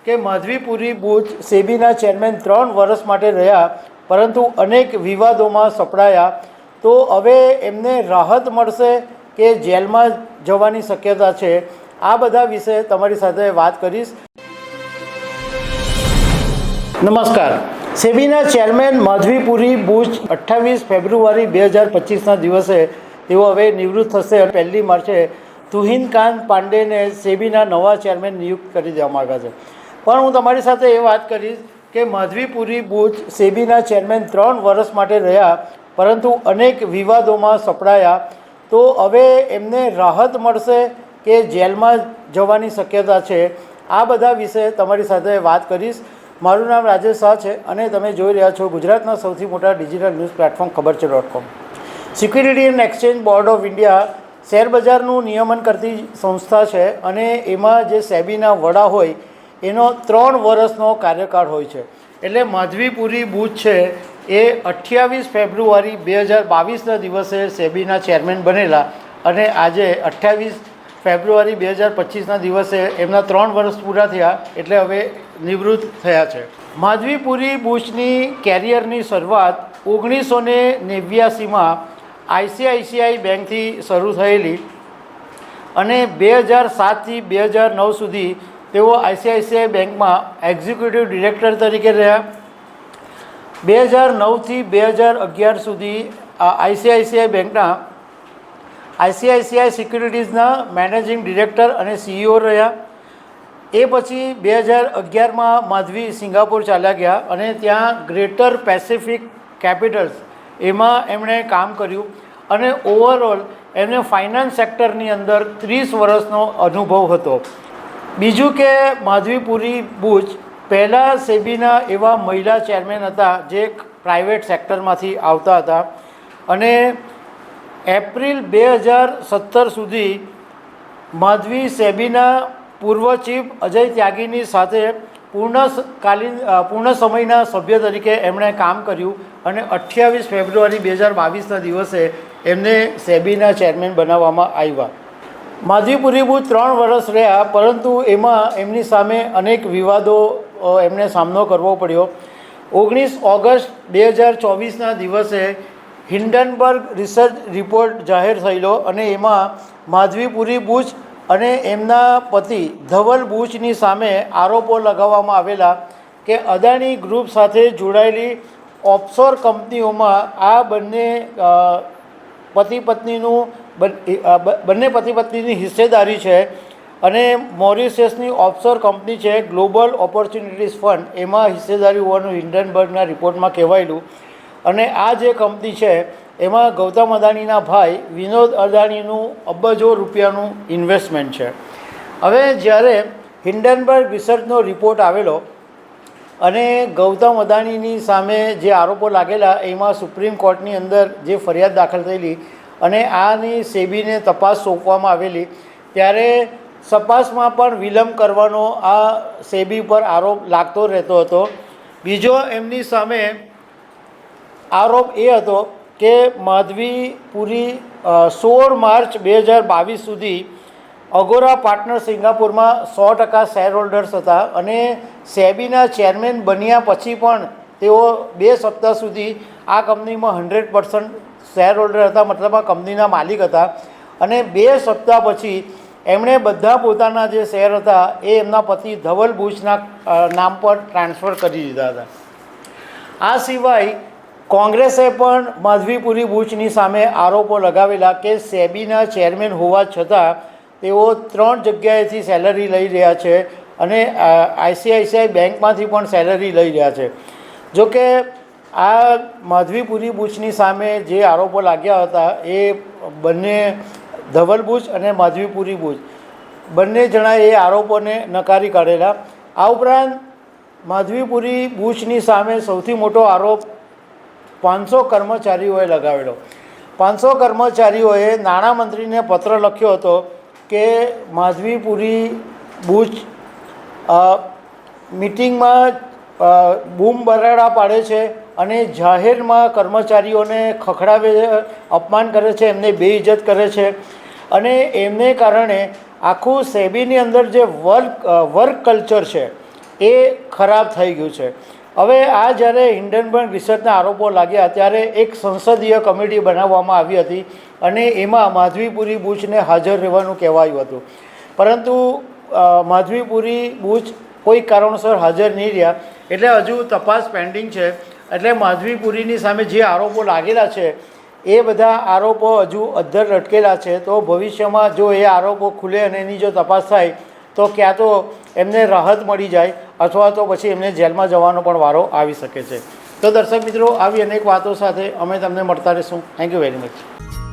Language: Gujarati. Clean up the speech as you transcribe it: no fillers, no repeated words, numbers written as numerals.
કે માધવીપુરી બુચ સેબીના ચેરમેન 3 વર્ષ માટે રહ્યા, પરંતુ અનેક વિવાદોમાં સપડાયા. તો હવે એમને રાહત મળશે કે જેલમાં જવાની શક્યતા છે? આ બધા વિશે તમારી સાથે વાત કરીશ. નમસ્કાર. સેબીના ચેરમેન માધવીપુરી બુચ 28 ફેબ્રુઆરી 2025ના દિવસે તેઓ હવે નિવૃત્ત થશે. 1 માર્ચે તુહિનકાંત પાંડેને સેબીના નવા ચેરમેન નિયુક્ત કરી દેવામાં આવ્યા છે. પણ હું તમારી સાથે એ વાત કરીશ કે માધવીપુરી બુચ સેબીના ચેરમેન 3 વર્ષ માટે રહ્યા, પરંતુ અનેક વિવાદોમાં સપડાયા. તો હવે એમને રાહત મળશે કે જેલમાં જવાની શક્યતા છે? આ બધા વિશે તમારી સાથે વાત કરીશ. મારું નામ રાજેશ શાહ છે અને તમે જોઈ રહ્યા છો ગુજરાતના સૌથી મોટા ડિજિટલ ન્યૂઝ પ્લેટફોર્મ ખબરછે.com. Security and exchange board of India શેરબજારનું નિયમન કરતી સંસ્થા છે અને એમાં જે સેબીના વડા હોય એનો 3 વર્ષનો કાર્યકાળ હોય છે. એટલે માધવીપુરી બુચ છે એ 28 ફેબ્રુઆરી 2022ના દિવસે સેબીના ચેરમેન બનેલા અને આજે 28 ફેબ્રુઆરી 2025ના દિવસે એમના 3 વર્ષ પૂરા થયા, એટલે હવે નિવૃત્ત થયા છે. માધવીપુરી બુચની કેરિયરની શરૂઆત 1989માં આઈસીઆઈસીઆઈ બેંકથી શરૂ થયેલી અને 2007થી 2009 સુધી તેઓ આઈસીઆઈસીઆઈ બેંકમાં એક્ઝિક્યુટિવ ડિરેક્ટર તરીકે રહ્યા. 2009થી 2011 સુધી આઈસીઆઈસીઆઈ બેંકના આઈસીઆઈસીઆઈ સિક્યુરિટીઝના મેનેજિંગ ડિરેક્ટર અને સીઈઓ રહ્યા. એ પછી 2011માં માધવી સિંગાપોર ચાલ્યા ગયા અને ત્યાં ગ્રેટર પેસિફિક કેપિટલ્સ એમાં એમણે કામ કર્યું અને ઓવરઓલ એમને ફાઇનાન્સ સેક્ટરની અંદર 30 વર્ષનો અનુભવ હતો. બીજું કે માધવીપુરી બુચ પહેલાં સેબીના એવા મહિલા ચેરમેન હતા જે પ્રાઇવેટ સેક્ટરમાંથી આવતા હતા અને એપ્રિલ 2017 સુધી માધવી સેબીના પૂર્વ ચીફ અજય ત્યાગીની સાથે પૂર્ણ સમયના સભ્ય તરીકે એમણે કામ કર્યું અને 28 ફેબ્રુઆરી 2022ના દિવસે એમને સેબીના ચેરમેન બનાવવામાં આવ્યા. માધવીપુરી બુચ 3 વર્ષ રહ્યા, પરંતુ એમાં એમની સામે અનેક વિવાદો એમને સામનો કરવો પડ્યો. 19 ઓગસ્ટ 2024ના દિવસે હિન્ડનબર્ગ રિસર્ચ રિપોર્ટ જાહેર થયેલો અને એમાં માધવીપુરી બુચ અને એમના પતિ ધવલ બુચની સામે આરોપો લગાવવામાં આવેલા કે અદાણી ગ્રુપ સાથે જોડાયેલી ઓફશોર કંપનીઓમાં આ બંને પતિ પત્નીની હિસ્સેદારી છે અને મોરિશિયસની ઓફશોર કંપની છે ગ્લોબલ ઓપોર્ચ્યુનિટીઝ ફંડ, એમાં હિસ્સેદારી હોવાનું હિન્ડનબર્ગના રિપોર્ટમાં કહેવાયેલું. અને આ જે કંપની છે એમાં ગૌતમ અદાણીના ભાઈ વિનોદ અદાણીનું અબજો રૂપિયાનું ઇન્વેસ્ટમેન્ટ છે. હવે જ્યારે હિન્ડનબર્ગ રિસર્ચનો રિપોર્ટ આવેલો અને ગૌતમ અદાણીની સામે જે આરોપો લાગેલા એમાં સુપ્રીમ કોર્ટની અંદર જે ફરિયાદ દાખલ થયેલી અને આની સેબીને તપાસ સોંપવામાં આવેલી, ત્યારે તપાસમાં પણ વિલંબ કરવાનો આ સેબી પર આરોપ લાગતો રહેતો હતો. બીજો એમની સામે આરોપ એ હતો કે માધવીપુરી 16 માર્ચ 2022 સુધી અગોરા પાર્ટનર સિંગાપુરમાં 100% શેર હોલ્ડર્સ હતા અને સેબીના ચેરમેન બન્યા પછી પણ તેઓ 2 સપ્તાહ સુધી આ કંપનીમાં 100% શેર હોલ્ડર હતા, મતલબ આ કંપનીના માલિક હતા. અને 2 સપ્તાહ પછી એમણે બધા પોતાના જે શેર હતા એ એમના પતિ ધવલ બુચના નામ પર ટ્રાન્સફર કરી દીધા હતા. આ સિવાય કોંગ્રેસે પણ માધવીપુરી બુચની સામે આરોપો લગાવેલા કે સેબીના ચેરમેન હોવા છતાં તેઓ 3 જગ્યાએથી સેલરી લઈ રહ્યા છે અને આઈસીઆઈસીઆઈ બેંકમાંથી પણ સેલરી લઈ રહ્યા છે. જોકે આ માધવીપુરી બુચની સામે જે આરોપો લાગ્યા હતા એ બંને ધવલ બુચ અને માધવીપુરી બુચ બંને જણાએ એ આરોપોને નકારી કાઢેલા. આ ઉપરાંત માધવીપુરી બુચની સામે સૌથી મોટો આરોપ 500 કર્મચારીઓએ લગાવેલો. 500 કર્મચારીઓએ નાણામંત્રીને પત્ર લખ્યો હતો કે માધવીપુરી બુચ મિટિંગમાં બૂમ બરાડા પાડે છે અને જાહેરમાં કર્મચારીઓને ખખડાવે છે, અપમાન કરે છે, એમને બેઇજ્જત કરે છે અને એમને કારણે આખું સેબીની અંદર જે વર્ક કલ્ચર છે એ ખરાબ થઈ ગયું છે. હવે આ જ્યારે હિન્ડનબર્ગ રિસર્ચના આરોપો લાગ્યા ત્યારે એક સંસદીય કમિટી બનાવવામાં આવી હતી અને એમાં માધવીપુરી બુચને હાજર રહેવાનું કહેવાયું હતું, પરંતુ માધવીપુરી બુચ કોઈ કારણોસર હાજર નહીં રહ્યા, એટલે હજુ તપાસ પેન્ડિંગ છે. એટલે માધવીપુરીની સામે જે આરોપો લાગેલા છે એ બધા આરોપો હજુ અધ્ધર લટકેલા છે. તો ભવિષ્યમાં જો એ આરોપો ખુલે અને એની જો તપાસ થાય તો ક્યાં તો એમને રાહત મળી જાય અથવા તો પછી એમને જેલમાં જવાનો પણ વારો આવી શકે છે. તો દર્શક મિત્રો, આવી અનેક વાતો સાથે અમે તમને મળતા રહીશું. Thank you very much.